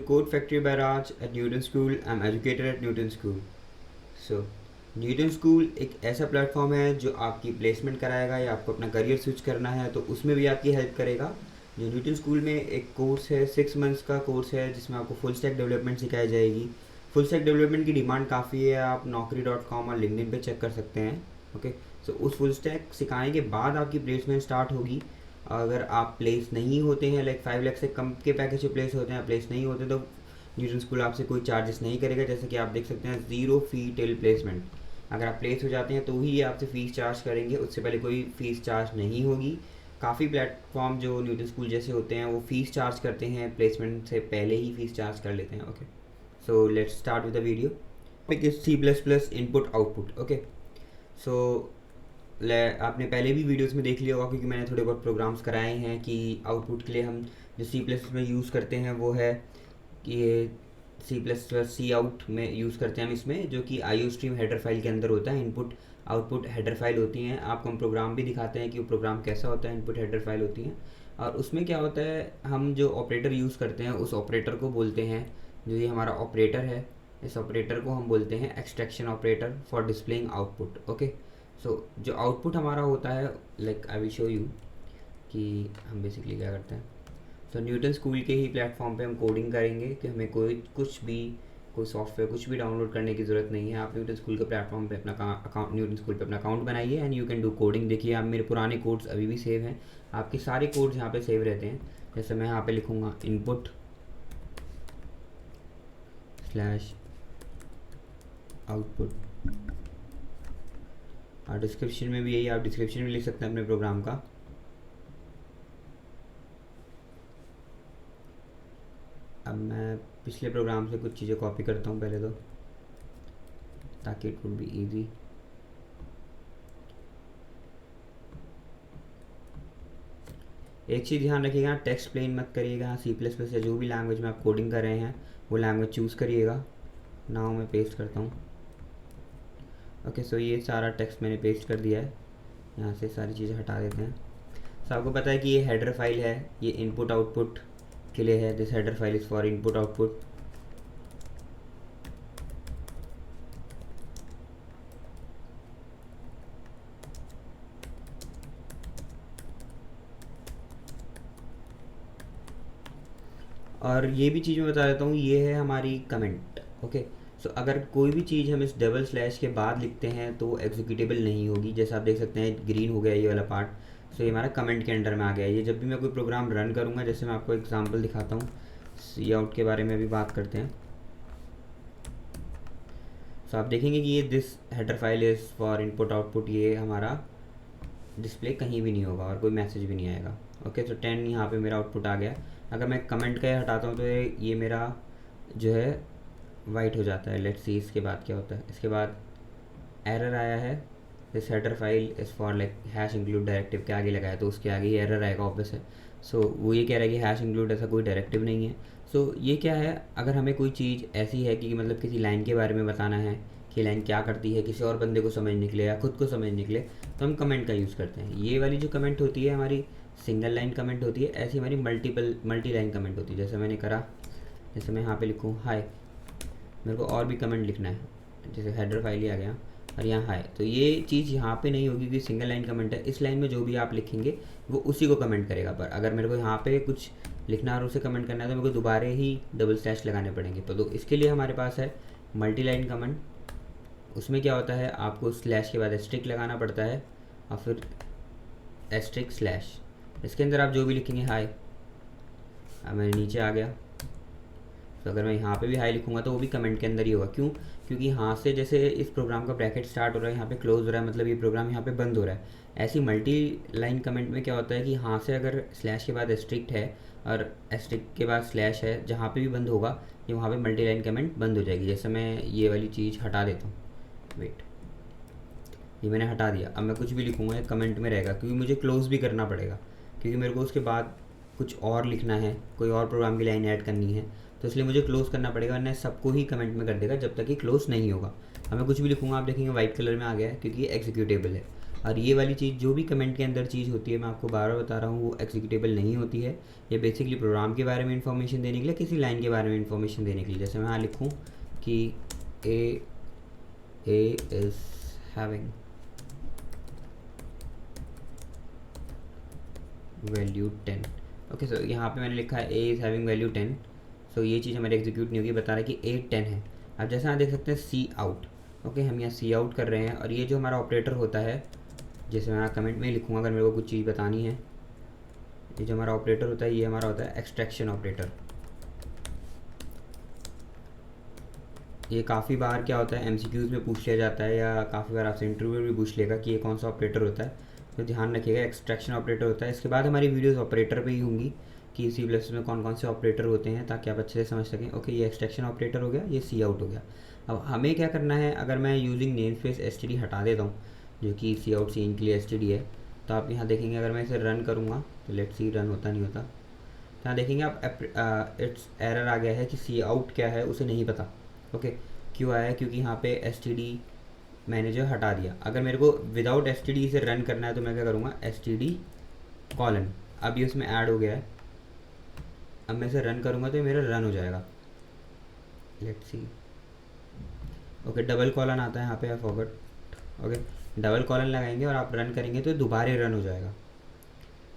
to Code Factory by Raj at Newton School. I'm educator at Newton School. So, Newton school एक ऐसा platform है जो आपकी placement कराएगा या आपको अपना करियर स्विच करना है तो उसमें भी आपकी हेल्प करेगा। जो न्यूटन स्कूल में एक कोर्स है, 6 मंथ्स का कोर्स है जिसमें आपको फुल स्टैक डेवलपमेंट सिखाई जाएगी। फुल स्टैक डेवलपमेंट की डिमांड काफ़ी है, आप naukri.com और लिंक्डइन पे चेक कर सकते हैं। ओके, सो उस फुल स्टैक सिखाने के बाद आपकी प्लेसमेंट स्टार्ट होगी। अगर आप प्लेस नहीं होते हैं, लाइक 5 लाख से कम के पैकेज पे प्लेस होते हैं, प्लेस नहीं होते तो न्यूटन स्कूल आपसे कोई चार्जेस नहीं करेगा। जैसे कि आप देख सकते हैं 0 फी टिल प्लेसमेंट। अगर आप प्लेस हो जाते हैं तो ही ये आपसे फ़ीस चार्ज करेंगे, उससे पहले कोई फ़ीस चार्ज नहीं होगी। काफ़ी प्लेटफॉर्म जो न्यूटन स्कूल जैसे होते हैं वो फ़ीस चार्ज करते हैं, प्लेसमेंट से पहले ही फ़ीस चार्ज कर लेते हैं। Okay, so let's start with the video. Topic is C++ input output. Okay, so आपने पहले भी वीडियोस में देख लिया होगा क्योंकि मैंने थोड़े बहुत प्रोग्राम्स कराए हैं कि आउटपुट के लिए हम जो C++ में यूज़ करते हैं वो है कि C++ सी आउट में यूज़ करते हैं हम इसमें, जो कि IO स्ट्रीम हेडर फाइल के अंदर होता है। इनपुट आउटपुट हेडर फाइल होती हैं। आपको हम प्रोग्राम भी दिखाते हैं कि वो प्रोग्राम कैसा होता है। इनपुट हेडर फाइल होती हैं और उसमें क्या होता है, हम जो ऑपरेटर यूज़ करते हैं उस ऑपरेटर को बोलते हैं, जो ये हमारा ऑपरेटर है, इस ऑपरेटर को हम बोलते हैं extraction operator for displaying output. Okay, so जो आउटपुट हमारा होता है, like I will show you कि हम बेसिकली क्या करते हैं। तो न्यूटन स्कूल के ही प्लेटफॉर्म पे हम कोडिंग करेंगे कि हमें कोई सॉफ्टवेयर कुछ भी डाउनलोड करने की ज़रूरत नहीं है। आप न्यूटन स्कूल के प्लेटफॉर्म पे अपना अकाउंट, न्यूटन स्कूल पे अपना अकाउंट बनाइए and you can do coding. देखिए आप मेरे पुराने कोड्स अभी भी सेव हैं, आपके सारे कोड्स यहाँ पे सेव रहते हैं। जैसे मैं यहाँ पे लिखूँगा इनपुट स्लैश आउटपुट, और डिस्क्रिप्शन में भी यही, आप डिस्क्रिप्शन में लिख सकते हैं अपने प्रोग्राम का। अब मैं पिछले प्रोग्राम से कुछ चीज़ें कॉपी करता हूँ पहले तो, ताकि इट वुड बी इजी। एक चीज़ ध्यान रखिएगा, टेक्स्ट प्लेन मत करिएगा। C++ या जो भी लैंग्वेज में आप कोडिंग कर रहे हैं वो लैंग्वेज चूज़ करिएगा। नाउ मैं पेस्ट करता हूँ। ओके, सो ये सारा टेक्स्ट मैंने पेस्ट कर दिया है। यहाँ से सारी चीज़ें हटा देते हैं। सो आपको पता है कि ये हेडर फाइल है, ये इनपुट आउटपुट के लिए है। This header file is for input output. और ये भी चीज़ मैं बता देता हूँ, ये है हमारी कमेंट। ओके, सो अगर कोई भी चीज़ हम इस डबल स्लैश के बाद लिखते हैं तो एग्जीक्यूटेबल नहीं होगी। जैसे आप देख सकते हैं ग्रीन हो गया ये वाला पार्ट, सो ये हमारा कमेंट के अंडर में आ गया। ये जब भी मैं कोई प्रोग्राम रन करूँगा, जैसे मैं आपको एग्जांपल दिखाता हूँ, सी आउट के बारे में भी बात करते हैं। सो आप देखेंगे कि ये this header file is for input output, ये हमारा डिस्प्ले कहीं भी नहीं होगा और कोई मैसेज भी नहीं आएगा। ओके, तो 10 यहाँ पे मेरा आउटपुट आ गया। अगर मैं कमेंट का हटाता हूँ तो ये मेरा जो है वाइट हो जाता है। लेट्स सी इसके बाद क्या होता है। इसके बाद एरर आया है, this header file is for like hash include directive के आगे लगाया तो उसके आगे ये एरर आएगा ऑब्वियस है। सो वो ये कह रहा है कि हैश इंक्लूड ऐसा कोई डायरेक्टिव नहीं है। सो ये क्या है, अगर हमें कोई चीज़ ऐसी है कि मतलब किसी लाइन के बारे में बताना है कि लाइन क्या करती है, किसी और बंदे को समझने के लिए या खुद को समझने के लिए, तो हम कमेंट का यूज़ करते हैं। ये वाली जो कमेंट होती है हमारी सिंगल लाइन कमेंट होती है, ऐसी हमारी मल्टी लाइन कमेंट होती है। जैसे मैंने करा, जैसे मैं यहाँ पे लिखूँ हाय, मेरे को और भी कमेंट लिखना है, जैसे हेडर फाइल ही आ गया और यहाँ हाय, तो ये चीज़ यहाँ पे नहीं होगी क्योंकि सिंगल लाइन कमेंट है। इस लाइन में जो भी आप लिखेंगे वो उसी को कमेंट करेगा। पर अगर मेरे को यहाँ पे कुछ लिखना और उसे कमेंट करना है तो मेरे को दोबारा ही डबल स्लैश लगाने पड़ेंगे। तो इसके लिए हमारे पास है मल्टी लाइन कमेंट। उसमें क्या होता है, आपको स्लैश के बाद एस्ट्रिक लगाना पड़ता है और फिर एस्ट्रिक स्लैश। इसके अंदर आप जो भी लिखेंगे हाय, अब मैं नीचे आ गया, तो अगर मैं यहाँ पे भी हाई लिखूँगा तो वो भी कमेंट के अंदर ही होगा। क्यों? क्योंकि यहाँ से जैसे इस प्रोग्राम का ब्रैकेट स्टार्ट हो रहा है, यहाँ पे क्लोज हो रहा है, मतलब ये प्रोग्राम यहाँ पे बंद हो रहा है। ऐसी मल्टी लाइन कमेंट में क्या होता है कि यहाँ से अगर स्लैश के बाद एस्ट्रिक्ट है और एस्ट्रिक्ट के बाद स्लैश है, जहाँ पे भी बंद होगा ये वहाँ पे मल्टी लाइन कमेंट बंद हो जाएगी। जैसे मैं ये वाली चीज़ हटा देता हूँ, वेट, ये मैंने हटा दिया। अब मैं कुछ भी लिखूँगा ये कमेंट में रहेगा क्योंकि मुझे क्लोज भी करना पड़ेगा, क्योंकि मेरे को उसके बाद कुछ और लिखना है, कोई और प्रोग्राम की लाइन ऐड करनी है, तो इसलिए मुझे क्लोज करना पड़ेगा, वरना सबको ही कमेंट में कर देगा जब तक कि क्लोज नहीं होगा। अब मैं कुछ भी लिखूँगा, आप देखेंगे वाइट कलर में आ गया है क्योंकि ये एग्जीक्यूटेबल है। और ये वाली चीज़ जो भी कमेंट के अंदर चीज़ होती है, मैं आपको बार बार बता रहा हूँ, वो एग्जीक्यूटेबल नहीं होती है। ये बेसिकली प्रोग्राम के बारे में इंफॉर्मेशन देने के लिए, किसी लाइन के बारे में इंफॉर्मेशन देने के लिए। जैसे मैं यहाँ लिखूँ कि a is having value 10। Okay, so यहाँ पे मैंने लिखा है a is having value 10। So ये चीज़ हमारी एग्जीक्यूट नहीं होगी, बता रहा है कि ए 10 है। अब जैसे यहाँ देख सकते हैं सी आउट। ओके, हम यहाँ सी आउट कर रहे हैं, और ये जो हमारा ऑपरेटर होता है, जैसे मैं यहाँ कमेंट में लिखूँगा अगर मेरे को कुछ चीज़ बतानी है, ये जो हमारा ऑपरेटर होता है, ये हमारा होता है एक्सट्रैक्शन ऑपरेटर। ये काफ़ी बार क्या होता है एमसीक्यूज़ में पूछ लिया जाता है, या काफ़ी बार आपसे इंटरव्यू में भी पूछ लेगा कि ये कौन सा ऑपरेटर होता है। तो ध्यान रखिएगा, एक्सट्रैक्शन ऑपरेटर होता है। इसके बाद हमारी वीडियोस ऑपरेटर पे ही होंगी कि सी प्लस में कौन कौन से ऑपरेटर होते हैं, ताकि आप अच्छे से समझ सकें। ओके, ये एक्सट्रैक्शन ऑपरेटर हो गया, ये सी आउट हो गया। अब हमें क्या करना है, अगर मैं यूजिंग नेम स्पेस एस हटा देता हूँ, जो कि सी आउट सी इन के लिए एस है, तो आप यहाँ देखेंगे अगर मैं इसे रन करूँगा, तो लेट्स सी रन होता नहीं होता। तो यहाँ देखेंगे आप इट्स एरर आ गया है कि सी आउट क्या है उसे नहीं पता। ओके, क्यों आया है? क्योंकि यहाँ पे एस मैंने जो हटा दिया। अगर मेरे को विदाउट एस इसे रन करना है, तो मैं क्या करूँगा, एस कॉलन, अब ये उसमें ऐड हो गया है। अब मैं इसे रन करूँगा तो ये मेरा रन हो जाएगा। Let's see. Okay, double colon आता है यहाँ पे, I forgot. Okay, double colon लगाएंगे और आप रन करेंगे तो दोबारा रन हो जाएगा।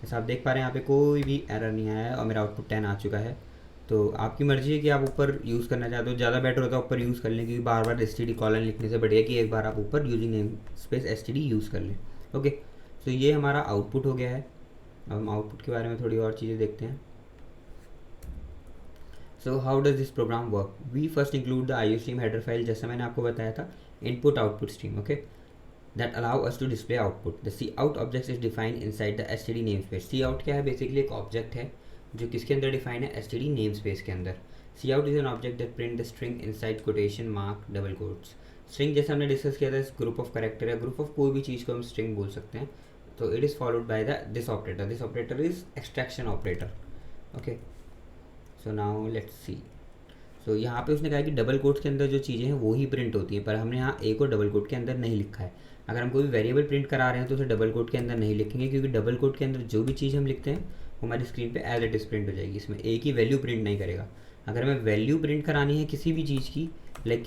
जैसे आप देख पा रहे हैं यहाँ पे कोई भी एरर नहीं आया है, और मेरा आउटपुट 10 आ चुका है। तो आपकी मर्ज़ी है कि आप ऊपर यूज़ करना चाहते हो, ज़्यादा बेटर होता है ऊपर यूज़ कर लें, क्योंकि बार बार एस कॉलन लिखने से बढ़िया कि एक बार आप ऊपर using namespace S use कर लें। ओके, तो ये हमारा आउटपुट हो गया है। अब हम आउटपुट के बारे में थोड़ी और चीज़ें देखते हैं। So how does this program work? We first include the IOStream header file, जैसा मैंने आपको बताया था, input output stream. Okay, that allow us to display output. The cout object is defined inside the std namespace. cout क्या है? Basically एक object है जो किसके अंदर डिफाइन है, std namespace के अंदर। cout is an object that print the string inside quotation mark double quotes. string जैसे हमने डिस्कस किया था, ग्रुप ऑफ कैरेक्टर है, ग्रुप ऑफ कोई भी चीज़ को हम स्ट्रिंग बोल सकते हैं। तो it is followed by the this operator. This operator is extraction operator. Okay, so now let's see. So यहाँ पे उसने कहा कि डबल कोट्स के अंदर जो चीज़ें हैं वो ही प्रिंट होती हैं, पर हमने यहाँ ए को डबल कोट के अंदर नहीं लिखा है। अगर हम कोई भी वेरिएबल प्रिंट करा रहे हैं तो उसे डबल कोट के अंदर नहीं लिखेंगे, क्योंकि डबल कोट के अंदर जो भी चीज़ हम लिखते हैं वो हमारी स्क्रीन पे एज इट इज़ प्रिंट हो जाएगी। इसमें ए की वैल्यू प्रिंट नहीं करेगा। अगर हमें वैल्यू प्रिंट करानी है किसी भी चीज़ की, लाइक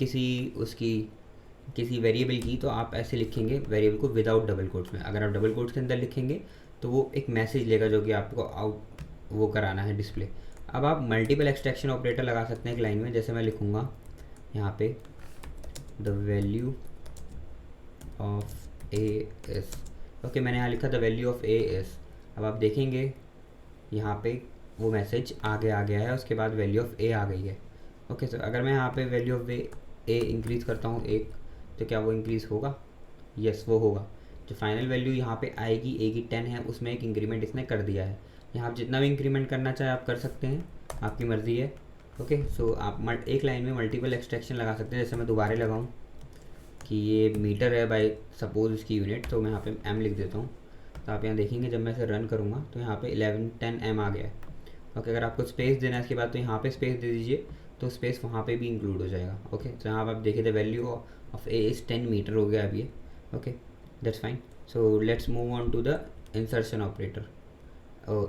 किसी वेरिएबल की, तो आप ऐसे लिखेंगे वेरिएबल को विदाउट डबल कोट्स में। अगर आप डबल कोट्स के अंदर लिखेंगे तो वो एक मैसेज लेगा जो कि आपको आउट वो कराना है डिस्प्ले। अब आप मल्टीपल एक्सट्रैक्शन ऑपरेटर लगा सकते हैं एक लाइन में। जैसे मैं लिखूँगा यहाँ पे the value of A S. Okay, मैंने यहाँ लिखा the value of A S. अब आप देखेंगे यहाँ पे वो मैसेज आगे आ गया है, उसके बाद वैल्यू ऑफ ए आ गई है। ओके, सर अगर मैं यहाँ पे वैल्यू ऑफ ए इंक्रीज़ करता हूँ एक, तो क्या वो इंक्रीज़ होगा? यस, वो होगा। जो फाइनल वैल्यू यहाँ पे आएगी ए की 10 है, उसमें एक इंक्रीमेंट इसने कर दिया है। यहाँ आप जितना भी इंक्रीमेंट करना चाहे आप कर सकते हैं, आपकी मर्ज़ी है। ओके, सो आप एक लाइन में मल्टीपल एक्सट्रैक्शन लगा सकते हैं। जैसे मैं दोबारा लगाऊँ कि ये मीटर है बाय सपोज इसकी यूनिट, तो मैं यहाँ पे एम लिख देता हूँ। तो आप यहाँ देखेंगे जब मैं इसे रन करूँगा तो यहाँ पे 11 10 एम आ गया है। ओके, अगर आपको स्पेस देना है इसके बाद, तो यहाँ पे स्पेस दे दीजिए, तो स्पेस वहाँ पे भी इंक्लूड हो जाएगा। ओके, तो यहाँ आप देखिए the value of a is 10 metre हो गया अभी। Okay, that's fine. So let's move on to the insertion operator,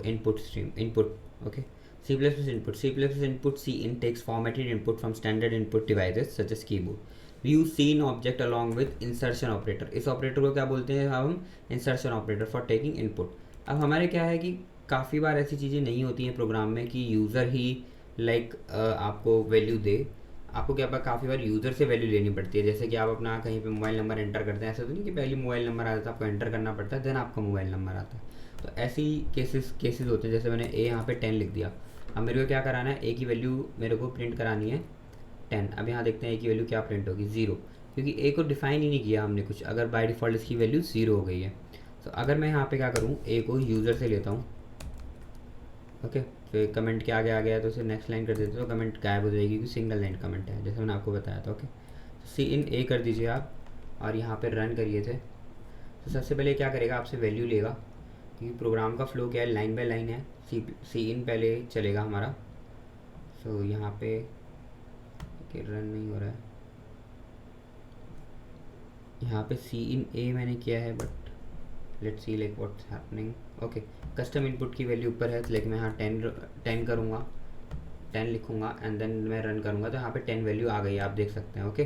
input stream input. Okay, C++ input. C++ input cin takes formatted input from standard input devices such as keyboard. We use cin object along with insertion operator. इस operator को क्या बोलते हैं हम? Insertion operator for taking input. अब हमारे क्या है कि काफ़ी बार ऐसी चीज़ें नहीं होती हैं प्रोग्राम में कि यूज़र ही आपको वैल्यू दे। आपको क्या पता काफ़ी बार यूज़र से वैल्यू लेनी पड़ती है। जैसे कि आप अपना कहीं पे मोबाइल नंबर एंटर करते हैं, ऐसा तो नहीं कि पहले मोबाइल नंबर आता है, आपको एंटर करना पड़ता है, देन आपका मोबाइल नंबर आता है। तो ऐसी केसेस होते हैं। जैसे मैंने ए यहाँ पे 10 लिख दिया। अब मेरे को क्या कराना है, ए की वैल्यू मेरे को प्रिंट करानी है 10। अब यहाँ देखते हैं ए की वैल्यू क्या प्रिंट होगी, 0, क्योंकि ए को डिफाइन ही नहीं किया हमने कुछ। अगर बाय डिफ़ॉल्ट इसकी वैल्यू 0 हो गई है, तो अगर मैं यहाँ पे क्या करूँ, ए को यूज़र से लेता हूँ। ओके, तो एक कमेंट के आगे आ गया तो उसे नेक्स्ट लाइन कर देते तो कमेंट गायब हो जाएगी, क्योंकि सिंगल लाइन कमेंट है, जैसे मैंने आपको बताया था। ओके, सी इन ए कर दीजिए आप, और यहाँ पर रन करिए थे। तो सबसे पहले क्या करेगा, आपसे वैल्यू लेगा, क्योंकि प्रोग्राम का फ्लो क्या है, लाइन बाय लाइन है। सी इन पहले चलेगा हमारा। सो यहाँ पे रन नहीं हो रहा है, यहाँ पे सी इन ए मैंने किया है, but let's see like what's happening. Okay, custom input की वैल्यू ऊपर है, तो लाइक मैं यहाँ 10 करूँगा, 10 लिखूँगा एंड देन मैं रन करूँगा, तो यहाँ पे 10 वैल्यू आ गई, आप देख सकते हैं। ओके,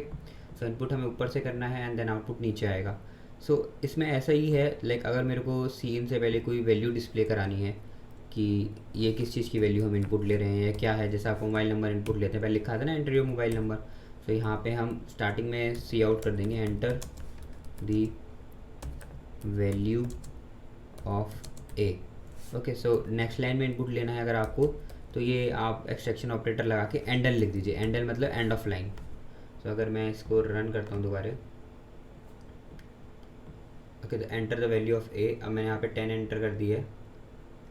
सो इनपुट हमें ऊपर से करना है एंड देन आउटपुट नीचे आएगा। सो इसमें ऐसा ही है, लाइक अगर मेरे को सीन से पहले कोई वैल्यू डिस्प्ले करानी है कि ये किस चीज़ की वैल्यू हम इनपुट ले रहे हैं या क्या है, जैसे आप मोबाइल नंबर इनपुट लेते हैं, पहले लिखा था ना एंटर योर मोबाइल नंबर, तो यहाँ पे हम स्टार्टिंग में सी आउट कर देंगे enter the value of A. Okay, so next line में इनपुट लेना है अगर आपको, तो ये आप एक्सट्रैक्शन ऑपरेटर लगा के एंडल लिख दीजिए, एंडल मतलब एंड ऑफ लाइन। तो अगर मैं इसको रन करता हूँ दोबारा, ओके, तो एंटर द वैल्यू ऑफ ए। अब मैंने यहाँ पे 10 एंटर कर दी है,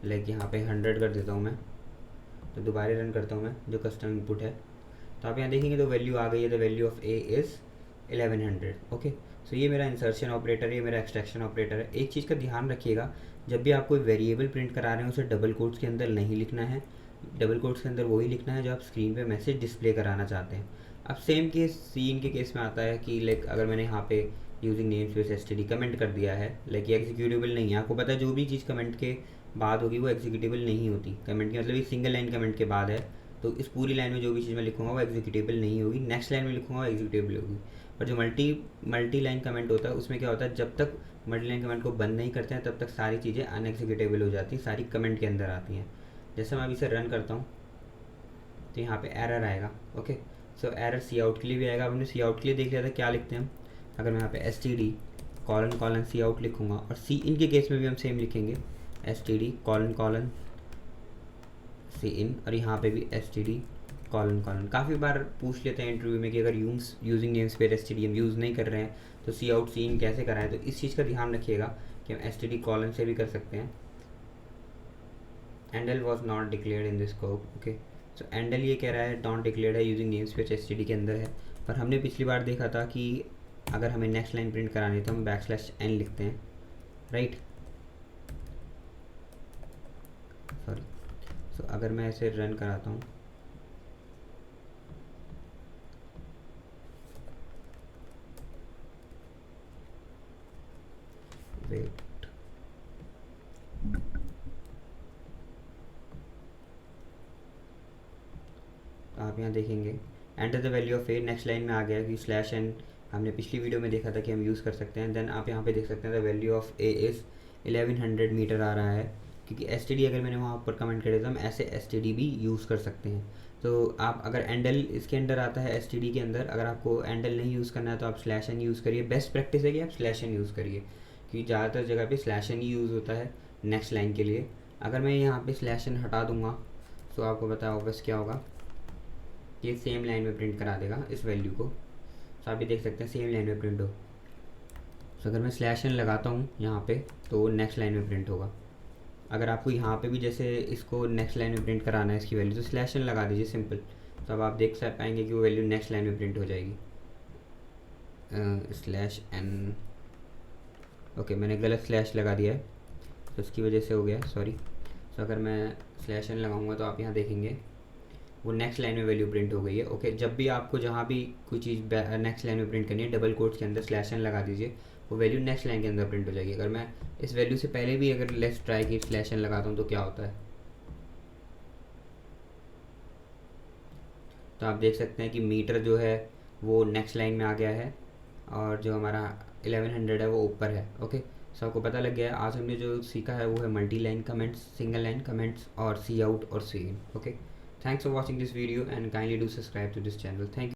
लाइक यहाँ पे 100 कर देता हूँ मैं, तो दोबारा रन करता हूँ मैं, जो कस्टम इनपुट है, तो आप यहाँ देखेंगे तो वैल्यू आ गई है, the value of a is 1100। Okay, so ये मेरा इंसर्शन ऑपरेटर है, ये मेरा एक्सट्रैक्शन ऑपरेटर है। एक चीज़ का ध्यान रखिएगा, जब भी आप कोई वेरिएबल प्रिंट करा रहे हैं उसे डबल कोट्स के अंदर नहीं लिखना है, डबल कोट्स के अंदर वही लिखना है जो आप स्क्रीन पे मैसेज डिस्प्ले कराना चाहते हैं। अब सेम केस सीन के केस में आता है कि लाइक अगर मैंने यहाँ पे using name space STD comment कर दिया है, लाइक ये एग्जीक्यूटेबल नहीं है, आपको पता है जो भी चीज़ कमेंट के बाद होगी वो एग्जीक्यूटेबल नहीं होती, कमेंट के मतलब ये सिंगल लाइन कमेंट के बाद है, तो इस पूरी लाइन में जो भी चीज़ मैं लिखूँगा वो एग्जीक्यूटेबल नहीं होगी, नेक्स्ट लाइन में लिखूँगा वो एग्जीक्यूटेबल होगी। पर जो मल्टी लाइन कमेंट होता है उसमें क्या होता है, जब तक मल्टी लाइन कमेंट को बंद नहीं करते हैं तब तक सारी चीज़ें अनएग्जीक्यूटेबल हो जाती हैं, सारी कमेंट के अंदर आती हैं। जैसे मैं अभी इसे रन करता हूँ तो यहाँ पे एरर आएगा। ओके, सो एरर सी आउट के लिए भी आएगा। अब हमने सी आउट के लिए देख लिया था क्या लिखते हैं हम, अगर मैं यहाँ पे S T D colon colon C out लिखूँगा, और सी इन के केस में भी हम सेम लिखेंगे, S T D colon colon C in, और यहाँ पे भी S T D colon colon. काफ़ी बार पूछ लेते हैं इंटरव्यू में कि अगर using namespace S T D हम यूज़ नहीं कर रहे हैं तो सी आउट सी इन कैसे कराएं, तो इस चीज़ का ध्यान रखिएगा कि हम एस टी डी कॉलन से भी कर सकते हैं। Endl was not declared in this scope. Okay, so endl ये कह रहा है नॉट डिक्लेयर्ड है, using namespace S T D के अंदर है, पर हमने पिछली बार देखा था कि अगर हमें नेक्स्ट लाइन प्रिंट करानी है तो हम \n लिखते हैं, राइट। सॉरी, सो अगर मैं इसे रन कराता हूँ, वेट, तो आप यहाँ देखेंगे enter the value of A, next line में आ गया कि /n हमने पिछली वीडियो में देखा था कि हम यूज़ कर सकते हैं। देन आप यहाँ पे देख सकते हैं the value of a is 1100 meter आ रहा है, क्योंकि एस टी डी अगर मैंने वहाँ ऊपर कमेंट करे तो हम ऐसे एस टी डी भी यूज़ कर सकते हैं। तो आप अगर एंडल इसके अंदर आता है एस टी डी के अंदर, अगर आपको एंडल नहीं यूज़ करना है तो आप /n यूज़ करिए, बेस्ट प्रैक्टिस है कि आप /n यूज़ करिए, क्योंकि ज़्यादातर जगह पे /n ही यूज़ होता है नेक्स्ट लाइन के लिए। अगर मैं यहाँ पे /n हटा दूँगा तो आपको पता होगा क्या होगा, ये सेम लाइन में प्रिंट करा देगा इस वैल्यू को, तो आप भी देख सकते हैं सेम लाइन में प्रिंट हो। तो अगर मैं /n लगाता हूँ यहाँ पे तो नेक्स्ट लाइन में प्रिंट होगा। अगर आपको यहाँ पे भी जैसे इसको नेक्स्ट लाइन में प्रिंट कराना है इसकी वैल्यू, तो /n लगा दीजिए सिंपल, तो अब आप देख पाएंगे कि वो वैल्यू नेक्स्ट लाइन में प्रिंट हो जाएगी। /n, ओके, मैंने गलत स्लैश लगा दिया है तो उसकी वजह से हो गया, सॉरी। तो अगर मैं /n लगाऊंगा तो आप यहाँ देखेंगे वो नेक्स्ट लाइन में वैल्यू प्रिंट हो गई है। ओके, जब भी आपको जहाँ भी कोई चीज़ नेक्स्ट लाइन में प्रिंट करनी है, डबल कोट्स के अंदर /n लगा दीजिए, वो वैल्यू नेक्स्ट लाइन के अंदर प्रिंट हो जाएगी। अगर मैं इस वैल्यू से पहले भी अगर लेट्स ट्राई की /n लगाता हूँ तो क्या होता है, तो आप देख सकते हैं कि मीटर जो है वो नेक्स्ट लाइन में आ गया है और जो हमारा 1100 है वो ऊपर है। ओके, सो आपको पता लग गया है। आज हमने जो सीखा है वो है multi line comments, single line comments और सी आउट और C in. Okay, thanks for watching this video and kindly do subscribe to this channel. Thank you.